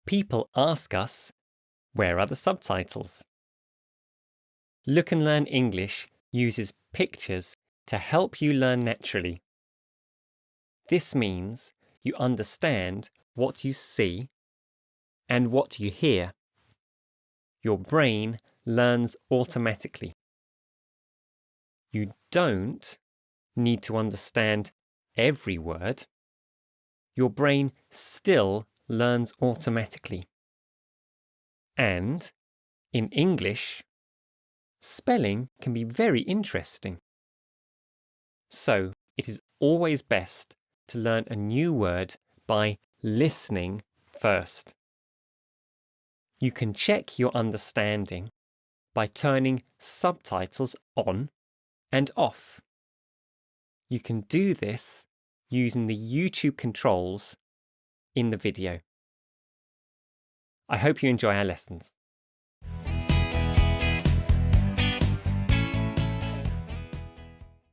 People ask us, where are the subtitles? Look and Learn English uses pictures to help you learn naturally. This means you understand what you see and what you hear. Your brain learns automatically. You don't need to understand every word. Your brain still learns automatically. And in English, spelling can be very interesting. So it is always best to learn a new word by listening first. You can check your understanding by turning subtitles on and off. You can do this using the YouTube controls in the video. I hope you enjoy our lessons.